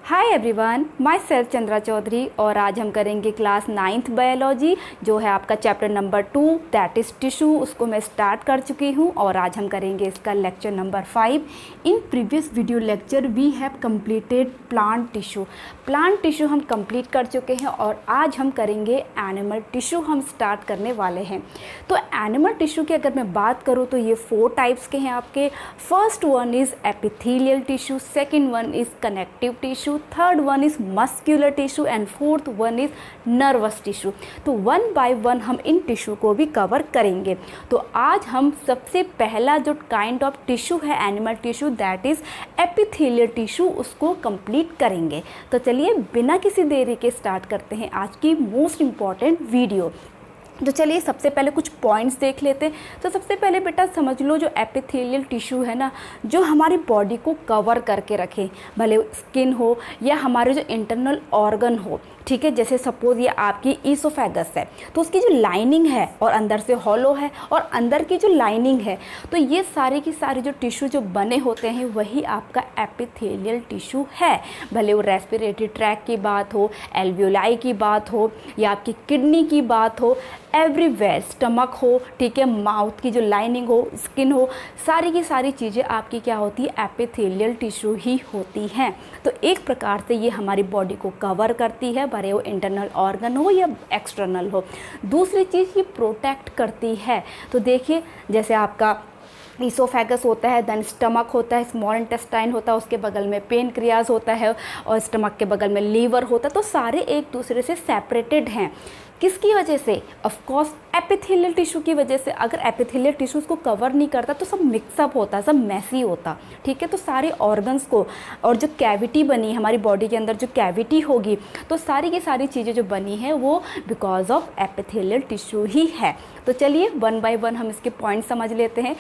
हाय everyone, myself Chandra Chaudhary और आज हम करेंगे क्लास 9th बायोलॉजी जो है आपका chapter number 2 that is tissue. उसको मैं स्टार्ट कर चुकी हूँ और आज हम करेंगे इसका lecture number 5। In previous video lecture we have completed plant tissue. Plant tissue हम कंप्लीट कर चुके हैं और आज हम करेंगे एनिमल टिश्यू। हम स्टार्ट करने वाले हैं। तो एनिमल टिश्यू की अगर मैं बात करूँ तो ये 4 टाइप्स के हैं आपके। First one is epithelial tissue, second one is connective tissue, third one is muscular tissue and fourth one is nervous tissue. तो वन बाय वन हम इन टिश्यू को भी कवर करेंगे। तो आज हम सबसे पहला जो काइंड ऑफ टिश्यू है animal tissue that is epithelial tissue, उसको कंप्लीट करेंगे। तो चलिए बिना किसी देरी के स्टार्ट करते हैं आज की मोस्ट इम्पॉर्टेंट वीडियो। तो चलिए सबसे पहले कुछ पॉइंट्स देख लेते हैं। तो सबसे पहले बेटा समझ लो जो एपिथेलियल टिश्यू है ना, जो हमारी बॉडी को कवर करके रखे, भले स्किन हो या हमारे जो इंटरनल ऑर्गन हो, ठीक है। जैसे सपोज ये आपकी ईसोफेगस है तो उसकी जो लाइनिंग है और अंदर से हॉलो है और अंदर की जो लाइनिंग है, तो ये सारी की सारी जो टिश्यू जो बने होते हैं वही आपका एपिथेलियल टिश्यू है। भले वो रेस्पिरेटरी ट्रैक की बात हो, एल्वियोलाई की बात हो या आपकी किडनी की बात हो, एवरीवेयर, स्टमक हो, ठीक है, माउथ की जो लाइनिंग हो, स्किन हो, सारी की सारी चीज़ें आपकी क्या होती है, एपिथेलियल टिश्यू ही होती हैं। तो एक प्रकार से ये हमारी बॉडी को कवर करती है, भले वो इंटरनल ऑर्गन हो या एक्सटर्नल हो। दूसरी चीज़ ये प्रोटेक्ट करती है। तो देखिए जैसे आपका ईसोफेगस होता है, देन स्टमक होता है, स्मॉल इंटेस्टाइन होता है, उसके बगल में पेनक्रियाज होता है और स्टमक के बगल में लीवर होता है। तो सारे एक दूसरे से सेपरेटेड हैं। किसकी वजह से? ऑफ कोर्स एपिथेलियल टिश्यू की वजह से। अगर एपिथेलियल टिश्यू को कवर नहीं करता तो सब मिक्सअप होता, सब मैसी होता, ठीक है। तो सारे ऑर्गन्स को और जो कैविटी बनी हमारी बॉडी के अंदर, जो कैविटी होगी, तो सारी की सारी चीज़ें जो बनी है वो बिकॉज ऑफ एपिथेलियल टिश्यू ही है। तो चलिए वन बाय वन हम इसके पॉइंट समझ लेते हैं।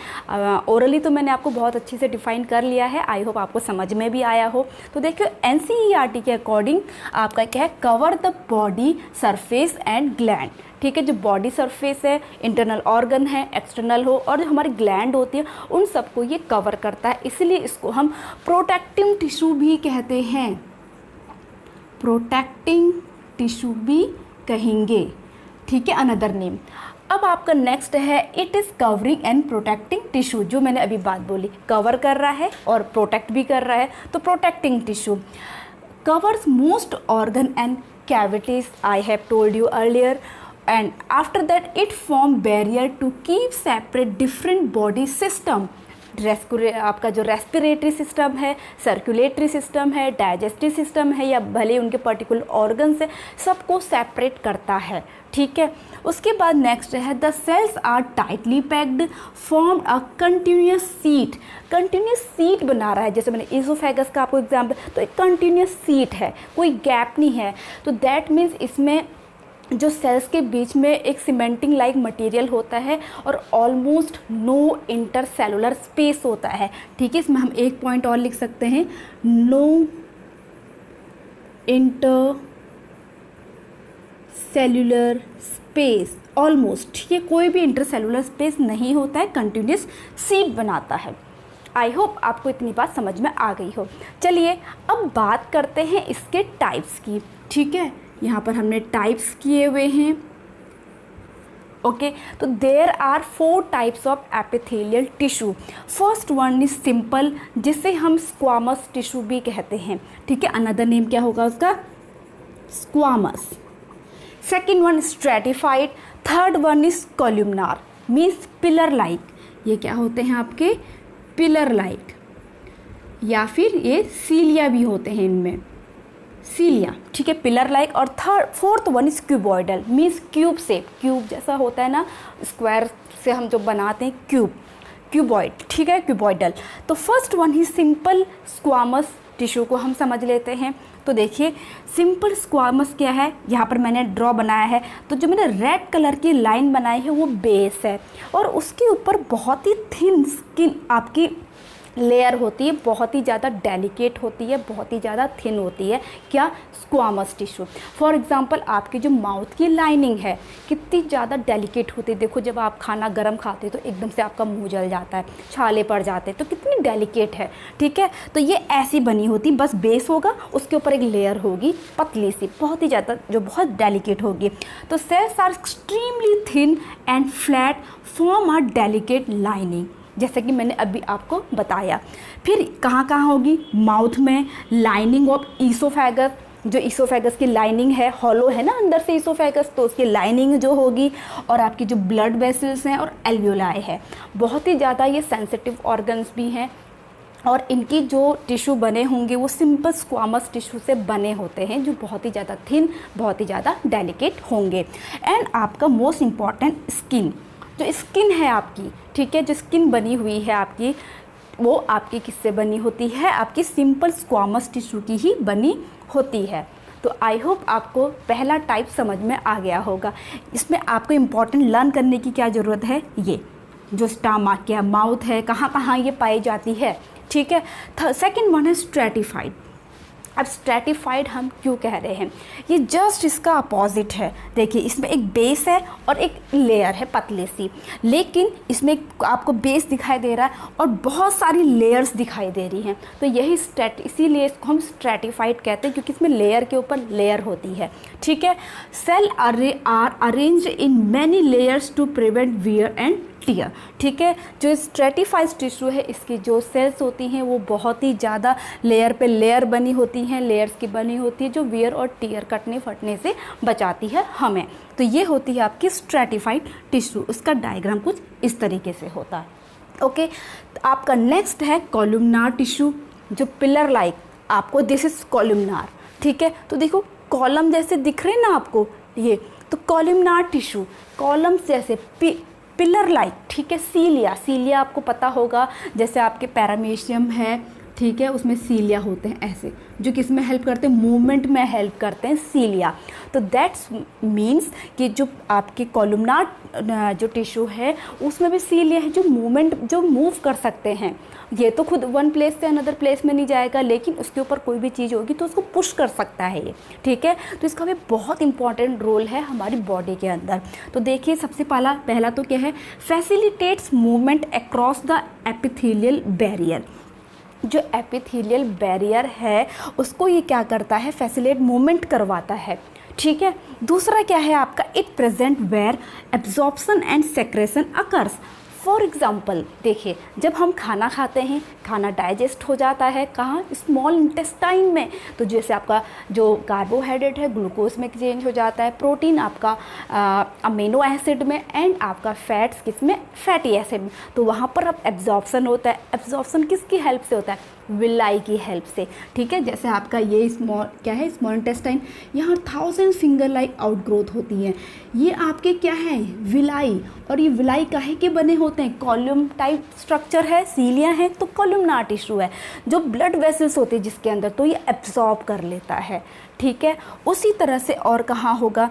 ओरली तो मैंने आपको बहुत अच्छे से डिफाइन कर लिया है, आई होप आपको समझ में भी आया हो। तो देखिए NCERT के अकॉर्डिंग आपका क्या है, cover the body surface and gland, ठीक है। जो बॉडी सरफेस है, इंटरनल ऑर्गन है, एक्सटर्नल हो, और जो हमारी ग्लैंड होती है उन सबको ये कवर करता है। इसलिए इसको हम प्रोटेक्टिव टिश्यू भी कहते हैं, प्रोटेक्टिंग टिश्यू भी कहेंगे, ठीक है, अनदर नेम। अब आपका नेक्स्ट है it is covering and protecting tissue. जो मैंने अभी बात बोली, कवर कर रहा है और प्रोटेक्ट भी कर रहा है। तो protecting tissue covers most organ and cavities I have told you earlier, and after that it form barrier to keep separate different body system। आपका जो रेस्पिरेटरी सिस्टम है, सर्कुलेटरी सिस्टम है, डाइजेस्टिव सिस्टम है या भले उनके पर्टिकुलर ऑर्गन्स है, सबको सेपरेट करता है, ठीक है। उसके बाद नेक्स्ट है the cells are tightly packed form a continuous sheet. Continuous sheet बना रहा है, जैसे मैंने ईसोफेगस का आपको एग्जाम्पल, तो एक कंटिन्यूस सीट है, कोई गैप नहीं है। तो दैट मीन्स इसमें जो सेल्स के बीच में एक सीमेंटिंग लाइक मटेरियल होता है और ऑलमोस्ट नो इंटरसेलुलर स्पेस होता है, ठीक है। इसमें हम एक पॉइंट और लिख सकते हैं, नो इंटरसेलुलर स्पेस, ऑलमोस्ट, ठीक है, कोई भी इंटरसेलुलर स्पेस नहीं होता है, कंटिन्यूस सीट बनाता है। आई होप आपको इतनी बात समझ में आ गई हो। चलिए अब बात करते हैं इसके टाइप्स की, ठीक है। यहाँ पर हमने टाइप्स किए हुए हैं, ओके। तो there are 4 types of epithelial tissue. First one is simple, जिसे हम स्क्वामस टिश्यू भी कहते हैं, ठीक है। अनदर नेम क्या होगा उसका? Squamous. Second one stratified, third one is columnar, means pillar like. ये क्या होते हैं आपके? पिलर लाइक, या फिर ये सीलिया भी होते हैं इनमें, सीलिया, ठीक है, पिलर लाइक। और fourth one is cuboidal, means cube shape, cube जैसा होता है ना, स्क्वायर से हम जो बनाते हैं क्यूब, क्यूबॉइड, ठीक है, क्यूबॉइडल। तो फर्स्ट वन ही सिंपल स्क्वामस टिश्यू को हम समझ लेते हैं। तो देखिए सिंपल स्क्वामस क्या है, यहाँ पर मैंने ड्रॉ बनाया है। तो जो मैंने रेड कलर की लाइन बनाई है वो बेस है और उसके ऊपर बहुत ही थिन स्किन आपकी लेयर होती है बहुत ही ज़्यादा डेलिकेट होती है, बहुत ही ज़्यादा थिन होती है। क्या? Squamous tissue. फॉर एग्जांपल आपकी जो माउथ की लाइनिंग है कितनी ज़्यादा डेलिकेट होती है। देखो जब आप खाना गर्म खाते हो तो एकदम से आपका मुंह जल जाता है, छाले पड़ जाते हैं, तो कितनी डेलिकेट है। ठीक है, तो ये ऐसी बनी होती, बस बेस होगा, उसके ऊपर एक लेयर होगी पतली सी, बहुत ही ज़्यादा, जो बहुत डेलिकेट होगी। तो cells are extremely thin and flat, form a delicate lining, जैसे कि मैंने अभी आपको बताया। फिर कहाँ कहाँ होगी? माउथ में लाइनिंग ऑफ ईसोफेगस, जो ईसोफेगस की लाइनिंग है, हॉलो है ना अंदर से ईसोफेगस, तो उसकी लाइनिंग जो होगी, और आपकी जो ब्लड वेसल्स हैं और एल्वियोलाई है। बहुत ही ज़्यादा ये सेंसिटिव ऑर्गन्स भी हैं, और इनकी जो टिश्यू बने होंगे वो सिंपल स्क्वामस टिश्यू से बने होते हैं, जो बहुत ही ज़्यादा थिन, बहुत ही ज़्यादा डेलिकेट होंगे। एंड आपका मोस्ट इम्पॉर्टेंट स्किन, जो स्किन है आपकी, ठीक है, जो स्किन बनी हुई है आपकी, वो आपकी किससे बनी होती है? आपकी सिंपल स्क्वामस टिश्यू की ही बनी होती है। तो आई होप आपको पहला टाइप समझ में आ गया होगा। इसमें आपको इम्पॉर्टेंट लर्न करने की क्या ज़रूरत है? ये जो स्टमक क्या माउथ है, कहाँ कहाँ ये पाई जाती है। ठीक है, सेकेंड वन है स्ट्रेटिफाइड। अब स्ट्रेटिफाइड हम क्यों कह रहे हैं? ये जस्ट इसका अपोजिट है। देखिए इसमें एक बेस है और एक लेयर है पतली सी, लेकिन इसमें आपको बेस दिखाई दे रहा है और बहुत सारी लेयर्स दिखाई दे रही हैं। तो यही इसीलिए इसको हम स्ट्रेटिफाइड कहते हैं, क्योंकि इसमें लेयर के ऊपर लेयर होती है। ठीक है, cell are arranged in many layers to prevent wear and tear. ठीक है, जो स्ट्रेटिफाइड टिश्यू है, इसकी जो सेल्स होती हैं वो बहुत ही ज़्यादा लेयर पे लेयर बनी होती हैं, लेयर्स की बनी होती है, जो वियर और टियर कटने फटने से बचाती है हमें। तो ये होती है आपकी स्ट्रेटिफाइड टिश्यू। उसका डायग्राम कुछ इस तरीके से होता है। ओके, तो आपका नेक्स्ट है कॉलमनार टिश्यू, जो पिलर लाइक, आपको दिस इज कॉलमनार। ठीक है, तो देखो कॉलम जैसे दिख रहे हैं ना आपको ये, तो कॉलमनार टिश्यू, कॉलम्स जैसे, पिलर लाइक। ठीक है, सीलिया आपको पता होगा, जैसे आपके पैरामीशियम है, ठीक है, उसमें सीलिया होते हैं ऐसे, जो किस में हेल्प करते हैं? मूवमेंट में हेल्प करते हैं, सीलिया। तो दैट्स मीन्स कि जो आपके कॉलमनार जो टिश्यू है उसमें भी सीलिया है, जो मूव कर सकते हैं। ये तो खुद वन प्लेस से अनदर प्लेस में नहीं जाएगा, लेकिन उसके ऊपर कोई भी चीज़ होगी तो उसको पुश कर सकता है ये। ठीक है, तो इसका भी बहुत इंपॉर्टेंट रोल है हमारी बॉडी के अंदर। तो देखिए सबसे पहला तो क्या है? Facilitates movement across the epithelial barrier. जो एपिथेलियल बैरियर है उसको ये क्या करता है? फैसिलिटेट मूवमेंट करवाता है। ठीक है, दूसरा क्या है आपका? It present where absorption and secretion occurs. For example देखिए, जब हम खाना खाते हैं, खाना डाइजेस्ट हो जाता है कहाँ? स्मॉल इंटेस्टाइन में। तो जैसे आपका जो कार्बोहाइड्रेट है ग्लूकोज में चेंज हो जाता है, प्रोटीन आपका अमीनो एसिड में, एंड आपका फैट्स किस में? फैटी एसिड में। तो वहाँ पर अब एब्जॉर्प्शन होता है। एब्जॉर्प्शन किसकी हेल्प से होता है? विलाई की हेल्प से। ठीक है, जैसे आपका ये स्मॉल क्या है? स्मॉल इंटेस्टाइन, यहाँ 1000 फिंगर लाइक आउटग्रोथ होती हैं। ये आपके क्या है? विलाई। और ये विलाई काहे के बने होते हैं? कॉलम टाइप स्ट्रक्चर है, सीलिया है, तो कॉलमनार टिश्यू है। जो ब्लड वेसल्स होते हैं जिसके अंदर, तो ये एब्जॉर्ब कर लेता है। ठीक है, उसी तरह से और कहाँ होगा?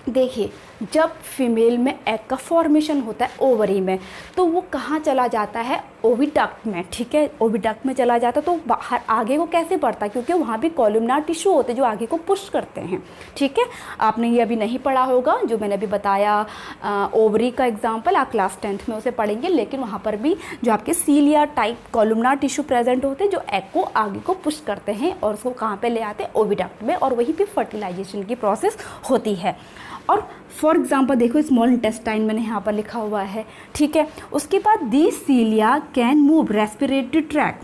देखिए जब फीमेल में एग का फॉर्मेशन होता है ओवरी में, तो वो कहाँ चला जाता है? ओविडक्ट में। ठीक है, ओविडक्ट में चला जाता है, तो बाहर आगे को कैसे बढ़ता है? क्योंकि वहाँ भी कॉलमनार टिश्यू होते हैं जो आगे को पुश करते हैं। ठीक है, आपने ये अभी नहीं पढ़ा होगा, जो मैंने अभी बताया ओवरी का एग्जाम्पल, आप क्लास 10th में उसे पढ़ेंगे, लेकिन वहाँ पर भी जो आपके सीलिया टाइप कॉलमनार टिश्यू प्रेजेंट होते हैं, जो एग को आगे को पुश करते हैं और उसको कहाँ पर ले आते हैं? ओविडक्ट में, और वहीं पर फर्टिलाइजेशन की प्रोसेस होती है। और फॉर एग्जाम्पल देखो स्मॉल इंटेस्टाइन मैंने यहाँ पर लिखा हुआ है। ठीक है, उसके बाद दी सीलिया कैन मूव रेस्पिरेटरी ट्रैक।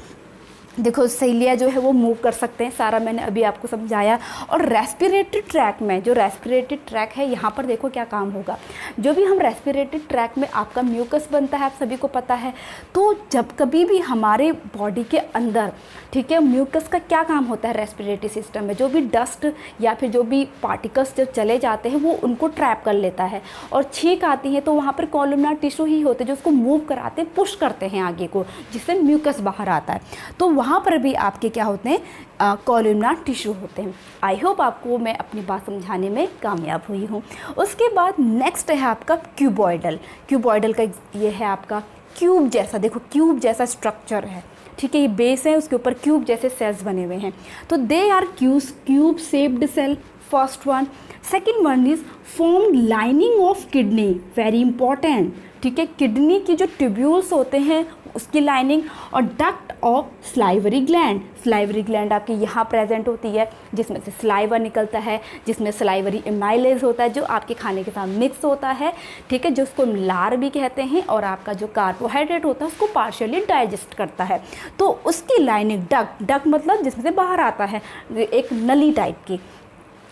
देखो सीलिया जो है वो मूव कर सकते हैं, सारा मैंने अभी आपको समझाया। और रेस्पिरेटरी ट्रैक में, जो रेस्पिरेटरी ट्रैक है यहाँ पर देखो क्या काम होगा। जो भी हम रेस्पिरेटरी ट्रैक में आपका म्यूकस बनता है, आप सभी को पता है। तो जब कभी भी हमारे बॉडी के अंदर, ठीक है, म्यूकस का क्या काम होता है? रेस्पिरेटरी सिस्टम में जो भी डस्ट या फिर जो भी पार्टिकल्स जब चले जाते हैं वो उनको ट्रैप कर लेता है, और छींक आती है तो वहाँ पर कॉलमनार टिश्यू ही होते हैं जो उसको मूव कराते हैं, पुश करते हैं आगे को, जिससे म्यूकस बाहर आता है। तो वहाँ पर भी आपके क्या होते हैं? कॉलमनार टिश्यू होते हैं। आई होप आपको मैं अपनी बात समझाने में कामयाब हुई हूँ। उसके बाद नेक्स्ट है आपका क्यूबॉइडल। क्यूबॉइडल का ये है आपका क्यूब जैसा, देखो क्यूब जैसा स्ट्रक्चर है। ठीक है, ये बेस है, उसके ऊपर क्यूब जैसे सेल्स बने हुए हैं। तो they are cube shaped cell, first one. Second one is form lining of kidney, very important, ठीक है, किडनी की जो ट्यूब्यूल्स होते हैं उसकी लाइनिंग। और duct of salivary gland, salivary gland आपकी यहाँ प्रेजेंट होती है, जिसमें से स्लाइवर निकलता है, जिसमें स्लाइवरी एमाइलेज होता है जो आपके खाने के साथ मिक्स होता है, ठीक है, जो उसको लार भी कहते हैं, और आपका जो कार्बोहाइड्रेट होता है उसको पार्शियली डाइजेस्ट करता है। तो उसकी लाइनिंग डक्ट मतलब जिसमें से बाहर आता है, एक नली टाइप की,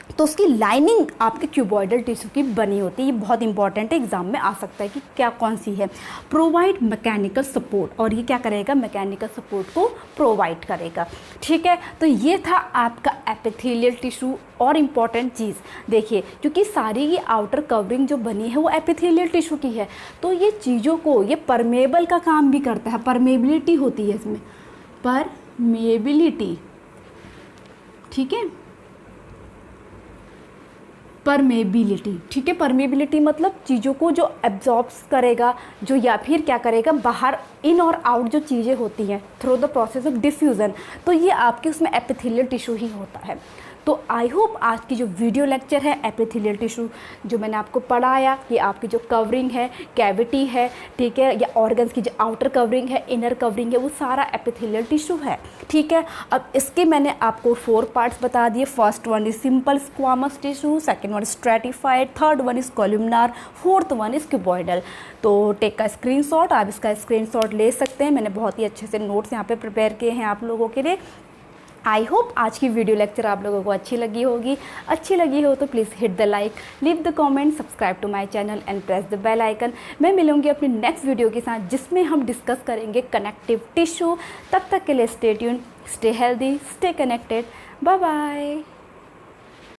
तो उसकी लाइनिंग आपके क्यूबॉइडल टिश्यू की बनी होती है। ये बहुत इंपॉर्टेंट है, एग्जाम में आ सकता है कि क्या कौन सी है। प्रोवाइड मैकेनिकल सपोर्ट, और ये क्या करेगा, मैकेनिकल सपोर्ट को प्रोवाइड करेगा, ठीक है। तो ये था आपका एपिथेलियल टिश्यू। और इम्पॉर्टेंट चीज़ देखिए, क्योंकि सारी ये आउटर कवरिंग जो बनी है वो एपिथेलियल टिश्यू की है, तो ये चीज़ों को, ये परमेबल का काम भी करता है, परमेबिलिटी होती है इसमें, परमेबिलिटी, ठीक है, परमेबिलिटी, ठीक है। परमेबिलिटी मतलब चीज़ों को जो एब्जॉर्ब्स करेगा, जो या फिर क्या करेगा, बाहर इन और आउट जो चीज़ें होती हैं through the process of diffusion, तो ये आपके उसमें एपिथेलियल टिश्यू ही होता है। तो आई होप आज की जो वीडियो लेक्चर है एपिथेलियल टिश्यू जो मैंने आपको पढ़ाया, ये आपकी जो कवरिंग है, कैविटी है, ठीक है, या ऑर्गन्स की जो आउटर कवरिंग है, इनर कवरिंग है, वो सारा एपिथेलियल टिश्यू है, ठीक है। अब इसके मैंने आपको 4 पार्ट्स बता दिए। First one is simple squamous tissue, second one is stratified, third one is columnar, fourth one is cuboidal. तो टेक का स्क्रीनशॉट, आप इसका स्क्रीनशॉट ले सकते हैं। मैंने बहुत ही अच्छे से नोट्स यहाँ पे प्रिपेयर किए हैं आप लोगों के लिए। आई होप आज की वीडियो लेक्चर आप लोगों को अच्छी लगी होगी। अच्छी लगी हो तो please hit the like, leave the comment, subscribe to my channel and press the bell icon. मैं मिलूंगी अपनी नेक्स्ट वीडियो के साथ जिसमें हम डिस्कस करेंगे कनेक्टिव टिश्यू। तब तक के लिए stay tune, stay healthy, stay connected, bye bye.